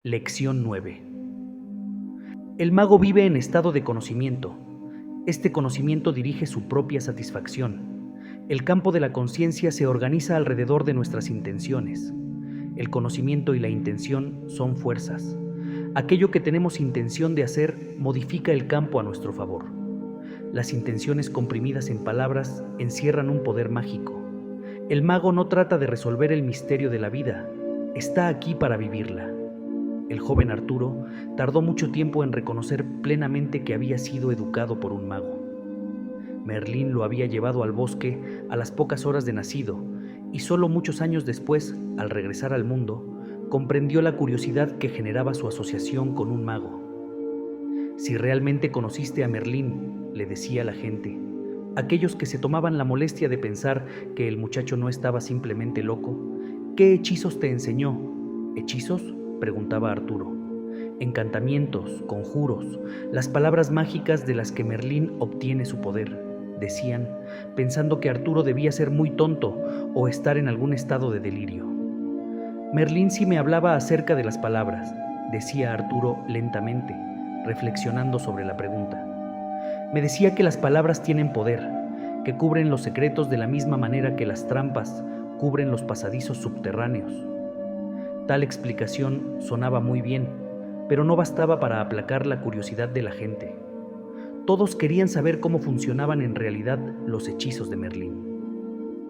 Lección 9. El mago vive en estado de conocimiento. Este conocimiento dirige su propia satisfacción. El campo de la conciencia se organiza alrededor de nuestras intenciones. El conocimiento y la intención son fuerzas. Aquello que tenemos intención de hacer modifica el campo a nuestro favor. Las intenciones comprimidas en palabras encierran un poder mágico. El mago no trata de resolver el misterio de la vida, está aquí para vivirla. El joven Arturo tardó mucho tiempo en reconocer plenamente que había sido educado por un mago. Merlín lo había llevado al bosque a las pocas horas de nacido, y solo muchos años después, al regresar al mundo, comprendió la curiosidad que generaba su asociación con un mago. Si realmente conociste a Merlín, le decía la gente, aquellos que se tomaban la molestia de pensar que el muchacho no estaba simplemente loco, ¿qué hechizos te enseñó? ¿Hechizos?, preguntaba Arturo. Encantamientos, conjuros, las palabras mágicas de las que Merlín obtiene su poder, decían, pensando que Arturo debía ser muy tonto o estar en algún estado de delirio. Merlín sí me hablaba acerca de las palabras, decía Arturo lentamente, reflexionando sobre la pregunta. Me decía que las palabras tienen poder, que cubren los secretos de la misma manera que las trampas cubren los pasadizos subterráneos. Tal explicación sonaba muy bien, pero no bastaba para aplacar la curiosidad de la gente. Todos querían saber cómo funcionaban en realidad los hechizos de Merlín.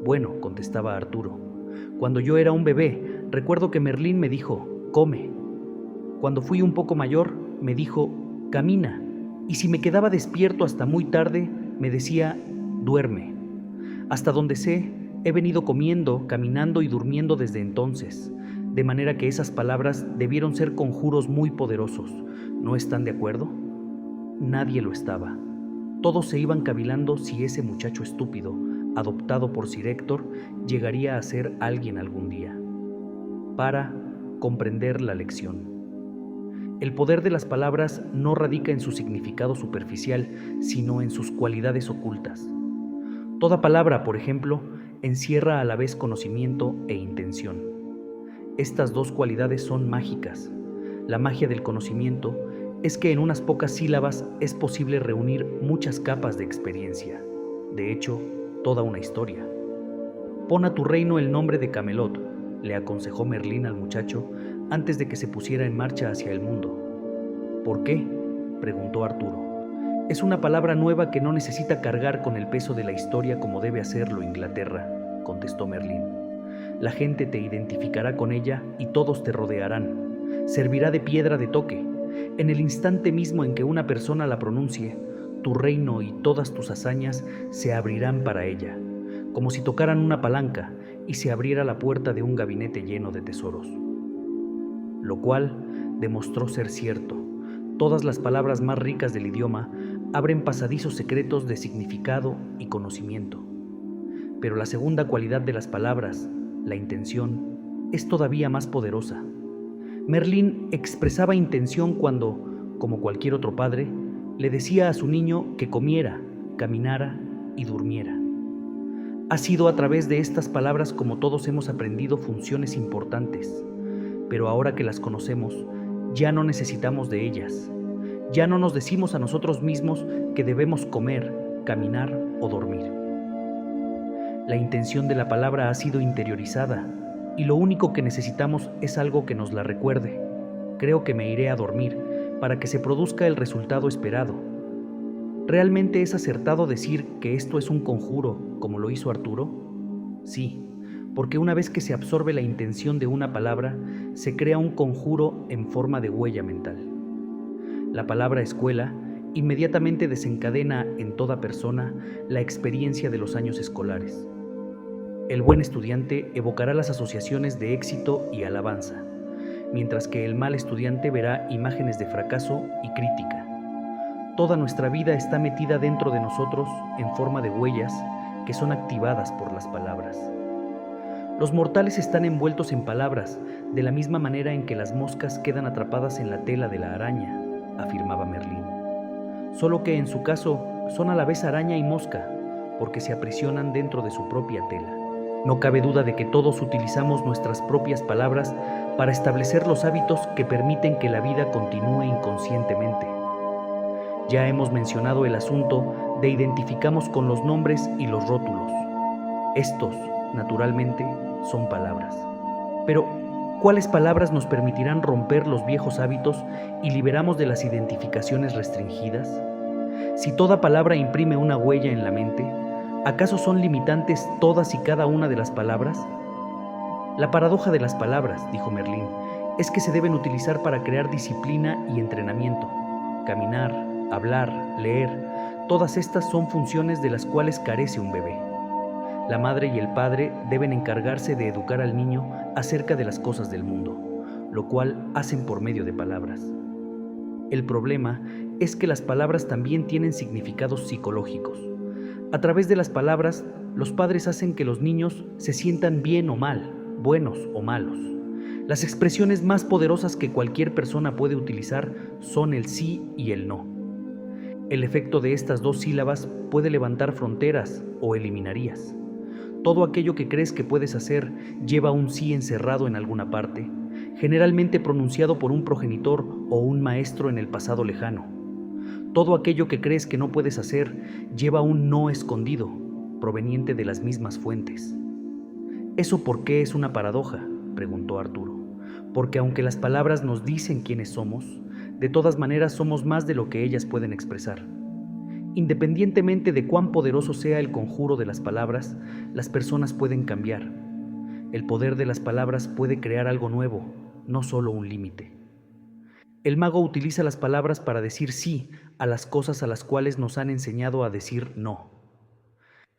Bueno, contestaba Arturo, cuando yo era un bebé, recuerdo que Merlín me dijo, come. Cuando fui un poco mayor, me dijo, camina. Y si me quedaba despierto hasta muy tarde, me decía, duerme. Hasta donde sé, he venido comiendo, caminando y durmiendo desde entonces, de manera que esas palabras debieron ser conjuros muy poderosos. ¿No están de acuerdo? Nadie lo estaba. Todos se iban cavilando si ese muchacho estúpido, adoptado por Sir Héctor, llegaría a ser alguien algún día. Para comprender la lección. El poder de las palabras no radica en su significado superficial, sino en sus cualidades ocultas. Toda palabra, por ejemplo, encierra a la vez conocimiento e intención. Estas dos cualidades son mágicas. La magia del conocimiento es que en unas pocas sílabas es posible reunir muchas capas de experiencia. De hecho, toda una historia. Pon a tu reino el nombre de Camelot, le aconsejó Merlín al muchacho antes de que se pusiera en marcha hacia el mundo. ¿Por qué?, preguntó Arturo. Es una palabra nueva que no necesita cargar con el peso de la historia como debe hacerlo Inglaterra, contestó Merlín. La gente te identificará con ella y todos te rodearán. Servirá de piedra de toque. En el instante mismo en que una persona la pronuncie, tu reino y todas tus hazañas se abrirán para ella, como si tocaran una palanca y se abriera la puerta de un gabinete lleno de tesoros. Lo cual demostró ser cierto. Todas las palabras más ricas del idioma abren pasadizos secretos de significado y conocimiento. Pero la segunda cualidad de las palabras, la intención, es todavía más poderosa. Merlín expresaba intención cuando, como cualquier otro padre, le decía a su niño que comiera, caminara y durmiera. Ha sido a través de estas palabras como todos hemos aprendido funciones importantes, pero ahora que las conocemos, ya no necesitamos de ellas. Ya no nos decimos a nosotros mismos que debemos comer, caminar o dormir. La intención de la palabra ha sido interiorizada y lo único que necesitamos es algo que nos la recuerde. Creo que me iré a dormir para que se produzca el resultado esperado. ¿Realmente es acertado decir que esto es un conjuro, como lo hizo Arturo? Sí, porque una vez que se absorbe la intención de una palabra, se crea un conjuro en forma de huella mental. La palabra escuela inmediatamente desencadena en toda persona la experiencia de los años escolares. El buen estudiante evocará las asociaciones de éxito y alabanza, mientras que el mal estudiante verá imágenes de fracaso y crítica. Toda nuestra vida está metida dentro de nosotros en forma de huellas que son activadas por las palabras. Los mortales están envueltos en palabras, de la misma manera en que las moscas quedan atrapadas en la tela de la araña, afirmaba Merlín. Solo que en su caso son a la vez araña y mosca, porque se aprisionan dentro de su propia tela. No cabe duda de que todos utilizamos nuestras propias palabras para establecer los hábitos que permiten que la vida continúe inconscientemente. Ya hemos mencionado el asunto de identificamos con los nombres y los rótulos. Estos, naturalmente, son palabras. Pero, ¿cuáles palabras nos permitirán romper los viejos hábitos y liberamos de las identificaciones restringidas? Si toda palabra imprime una huella en la mente, ¿acaso son limitantes todas y cada una de las palabras? La paradoja de las palabras, dijo Merlín, es que se deben utilizar para crear disciplina y entrenamiento. Caminar, hablar, leer, todas estas son funciones de las cuales carece un bebé. La madre y el padre deben encargarse de educar al niño acerca de las cosas del mundo, lo cual hacen por medio de palabras. El problema es que las palabras también tienen significados psicológicos. A través de las palabras, los padres hacen que los niños se sientan bien o mal, buenos o malos. Las expresiones más poderosas que cualquier persona puede utilizar son el sí y el no. El efecto de estas dos sílabas puede levantar fronteras o eliminarías. Todo aquello que crees que puedes hacer lleva un sí encerrado en alguna parte, generalmente pronunciado por un progenitor o un maestro en el pasado lejano. Todo aquello que crees que no puedes hacer lleva un no escondido, proveniente de las mismas fuentes. ¿Eso por qué es una paradoja?, preguntó Arturo. Porque aunque las palabras nos dicen quiénes somos, de todas maneras somos más de lo que ellas pueden expresar. Independientemente de cuán poderoso sea el conjuro de las palabras, las personas pueden cambiar. El poder de las palabras puede crear algo nuevo, no solo un límite. El mago utiliza las palabras para decir sí a las cosas a las cuales nos han enseñado a decir no.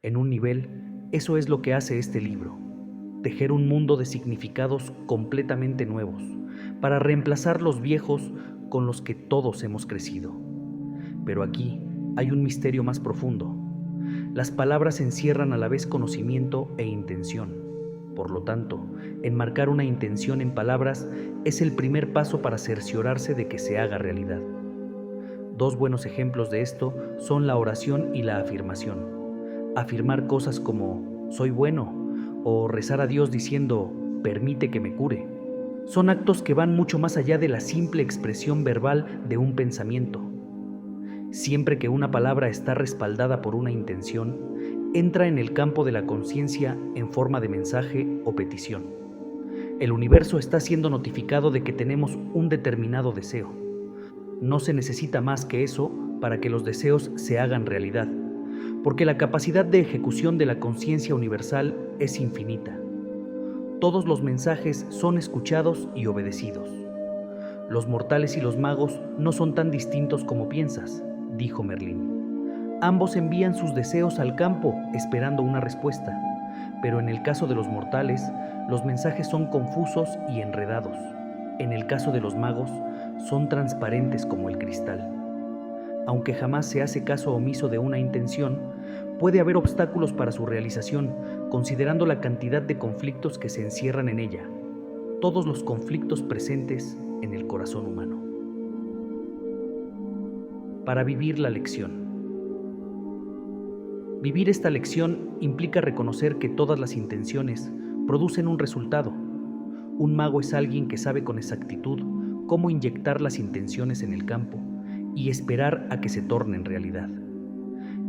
En un nivel, eso es lo que hace este libro: tejer un mundo de significados completamente nuevos, para reemplazar los viejos con los que todos hemos crecido. Pero aquí hay un misterio más profundo. Las palabras encierran a la vez conocimiento e intención. Por lo tanto, enmarcar una intención en palabras es el primer paso para cerciorarse de que se haga realidad. Dos buenos ejemplos de esto son la oración y la afirmación. Afirmar cosas como soy bueno o rezar a Dios diciendo permite que me cure son actos que van mucho más allá de la simple expresión verbal de un pensamiento. Siempre que una palabra está respaldada por una intención, entra en el campo de la conciencia en forma de mensaje o petición. El universo está siendo notificado de que tenemos un determinado deseo. No se necesita más que eso para que los deseos se hagan realidad, porque la capacidad de ejecución de la conciencia universal es infinita. Todos los mensajes son escuchados y obedecidos. Los mortales y los magos no son tan distintos como piensas, dijo Merlín. Ambos envían sus deseos al campo esperando una respuesta, pero en el caso de los mortales, los mensajes son confusos y enredados. En el caso de los magos, son transparentes como el cristal. Aunque jamás se hace caso omiso de una intención, puede haber obstáculos para su realización, considerando la cantidad de conflictos que se encierran en ella, todos los conflictos presentes en el corazón humano. Para vivir la lección. Vivir esta lección implica reconocer que todas las intenciones producen un resultado. Un mago es alguien que sabe con exactitud cómo inyectar las intenciones en el campo y esperar a que se tornen realidad.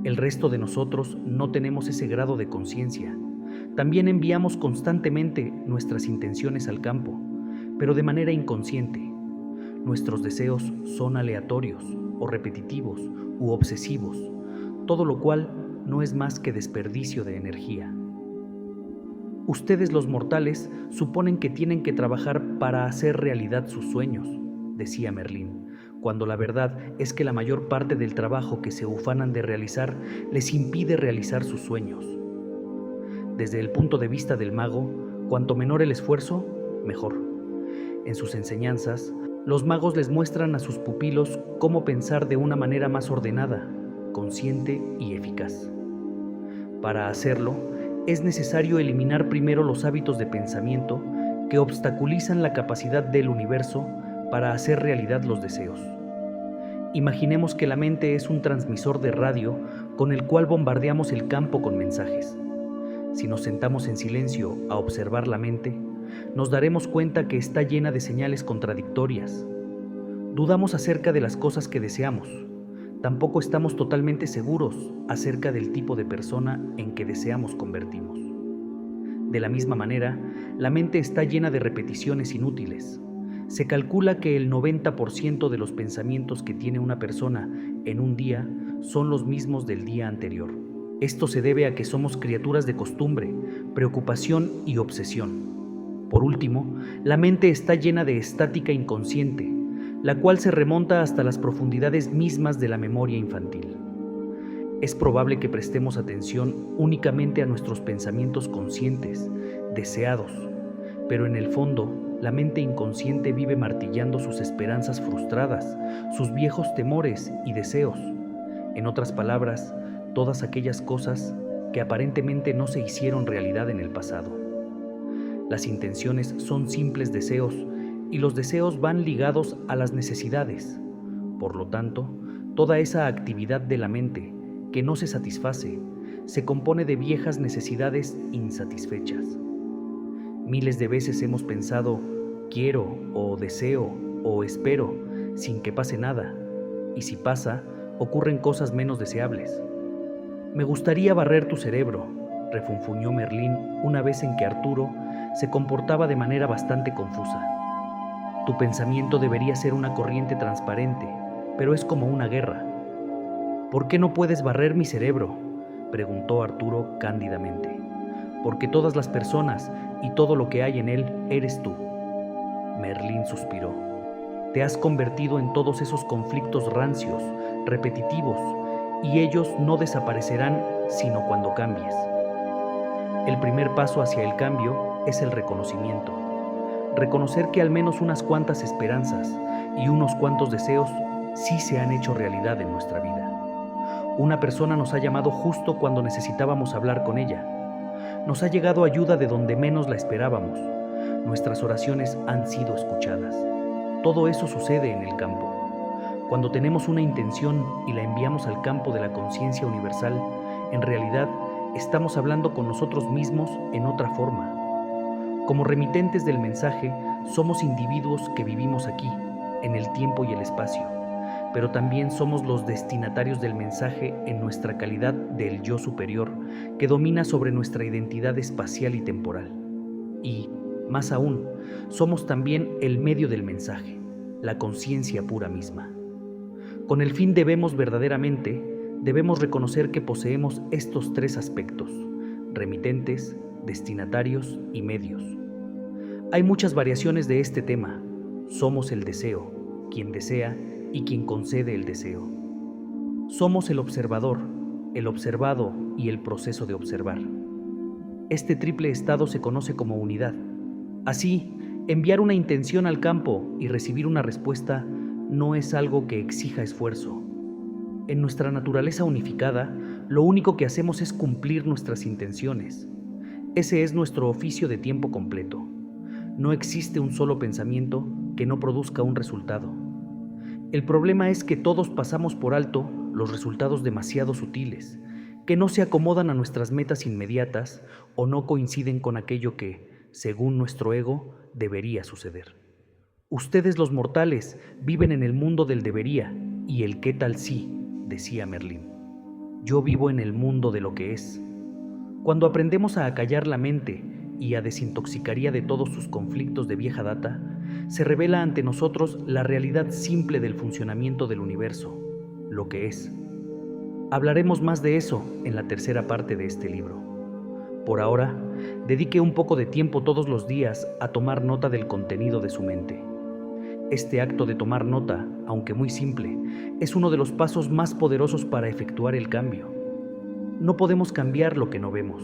El resto de nosotros no tenemos ese grado de conciencia. También enviamos constantemente nuestras intenciones al campo, pero de manera inconsciente. Nuestros deseos son aleatorios o repetitivos u obsesivos, todo lo cual no es más que desperdicio de energía. Ustedes los mortales suponen que tienen que trabajar para hacer realidad sus sueños, decía Merlín, cuando la verdad es que la mayor parte del trabajo que se ufanan de realizar les impide realizar sus sueños. Desde el punto de vista del mago, cuanto menor el esfuerzo, mejor. En sus enseñanzas, los magos les muestran a sus pupilos cómo pensar de una manera más ordenada, consciente y eficaz. Para hacerlo, es necesario eliminar primero los hábitos de pensamiento que obstaculizan la capacidad del universo para hacer realidad los deseos. Imaginemos que la mente es un transmisor de radio con el cual bombardeamos el campo con mensajes. Si nos sentamos en silencio a observar la mente, nos daremos cuenta que está llena de señales contradictorias. Dudamos acerca de las cosas que deseamos. Tampoco estamos totalmente seguros acerca del tipo de persona en que deseamos convertirnos. De la misma manera, la mente está llena de repeticiones inútiles. Se calcula que el 90% de los pensamientos que tiene una persona en un día son los mismos del día anterior. Esto se debe a que somos criaturas de costumbre, preocupación y obsesión. Por último, la mente está llena de estática inconsciente, la cual se remonta hasta las profundidades mismas de la memoria infantil. Es probable que prestemos atención únicamente a nuestros pensamientos conscientes, deseados, pero en el fondo, la mente inconsciente vive martillando sus esperanzas frustradas, sus viejos temores y deseos. En otras palabras, todas aquellas cosas que aparentemente no se hicieron realidad en el pasado. Las intenciones son simples deseos y los deseos van ligados a las necesidades. Por lo tanto, toda esa actividad de la mente que no se satisface se compone de viejas necesidades insatisfechas. Miles de veces hemos pensado quiero o deseo o espero sin que pase nada, y si pasa, ocurren cosas menos deseables. Me gustaría barrer tu cerebro, refunfuñó Merlín una vez en que Arturo se comportaba de manera bastante confusa. Tu pensamiento debería ser una corriente transparente, pero es como una guerra. ¿Por qué no puedes barrer mi cerebro?, preguntó Arturo cándidamente. Porque todas las personas y todo lo que hay en él eres tú. Merlín suspiró. Te has convertido en todos esos conflictos rancios, repetitivos, y ellos no desaparecerán sino cuando cambies. El primer paso hacia el cambio es el reconocimiento. Reconocer que al menos unas cuantas esperanzas y unos cuantos deseos sí se han hecho realidad en nuestra vida. Una persona nos ha llamado justo cuando necesitábamos hablar con ella. Nos ha llegado ayuda de donde menos la esperábamos. Nuestras oraciones han sido escuchadas. Todo eso sucede en el campo. Cuando tenemos una intención y la enviamos al campo de la conciencia universal, en realidad estamos hablando con nosotros mismos en otra forma. Como remitentes del mensaje, somos individuos que vivimos aquí, en el tiempo y el espacio, pero también somos los destinatarios del mensaje en nuestra calidad del yo superior que domina sobre nuestra identidad espacial y temporal. Y, más aún, somos también el medio del mensaje, la conciencia pura misma. Con el fin debemos reconocer que poseemos estos tres aspectos: remitentes, destinatarios y medios. Hay muchas variaciones de este tema. Somos el deseo, quien desea y quien concede el deseo. Somos el observador, el observado y el proceso de observar. Este triple estado se conoce como unidad. Así, enviar una intención al campo y recibir una respuesta no es algo que exija esfuerzo. En nuestra naturaleza unificada, lo único que hacemos es cumplir nuestras intenciones. Ese es nuestro oficio de tiempo completo. No existe un solo pensamiento que no produzca un resultado. El problema es que todos pasamos por alto los resultados demasiado sutiles, que no se acomodan a nuestras metas inmediatas o no coinciden con aquello que, según nuestro ego, debería suceder. Ustedes los mortales viven en el mundo del debería y el qué tal si, decía Merlín. Yo vivo en el mundo de lo que es. Cuando aprendemos a acallar la mente y a desintoxicaría de todos sus conflictos de vieja data, se revela ante nosotros la realidad simple del funcionamiento del universo, lo que es. Hablaremos más de eso en la tercera parte de este libro. Por ahora, dedique un poco de tiempo todos los días a tomar nota del contenido de su mente. Este acto de tomar nota, aunque muy simple, es uno de los pasos más poderosos para efectuar el cambio. No podemos cambiar lo que no vemos.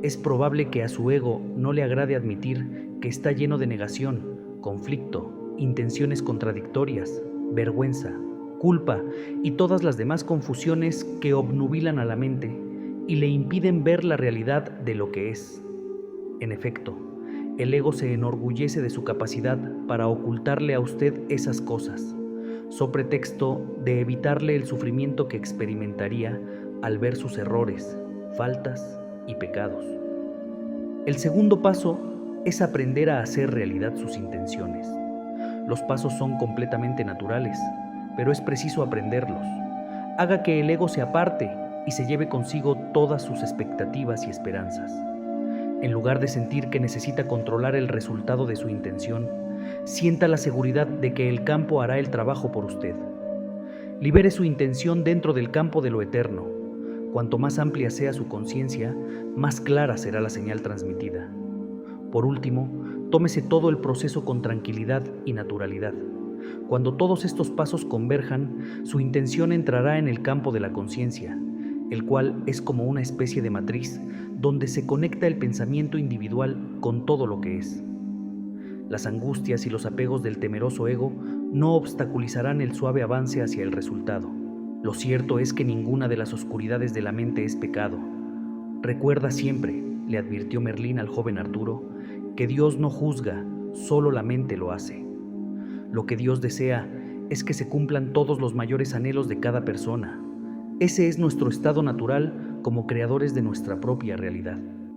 Es probable que a su ego no le agrade admitir que está lleno de negación, conflicto, intenciones contradictorias, vergüenza, culpa y todas las demás confusiones que obnubilan a la mente y le impiden ver la realidad de lo que es. En efecto, el ego se enorgullece de su capacidad para ocultarle a usted esas cosas, so pretexto de evitarle el sufrimiento que experimentaría al ver sus errores, faltas y pecados. El segundo paso es aprender a hacer realidad sus intenciones. Los pasos son completamente naturales, pero es preciso aprenderlos. Haga que el ego se aparte y se lleve consigo todas sus expectativas y esperanzas. En lugar de sentir que necesita controlar el resultado de su intención, sienta la seguridad de que el campo hará el trabajo por usted. Libere su intención dentro del campo de lo eterno. Cuanto más amplia sea su conciencia, más clara será la señal transmitida. Por último, tómese todo el proceso con tranquilidad y naturalidad. Cuando todos estos pasos converjan, su intención entrará en el campo de la conciencia, el cual es como una especie de matriz donde se conecta el pensamiento individual con todo lo que es. Las angustias y los apegos del temeroso ego no obstaculizarán el suave avance hacia el resultado. Lo cierto es que ninguna de las oscuridades de la mente es pecado. Recuerda siempre, le advirtió Merlín al joven Arturo, que Dios no juzga, solo la mente lo hace. Lo que Dios desea es que se cumplan todos los mayores anhelos de cada persona. Ese es nuestro estado natural como creadores de nuestra propia realidad.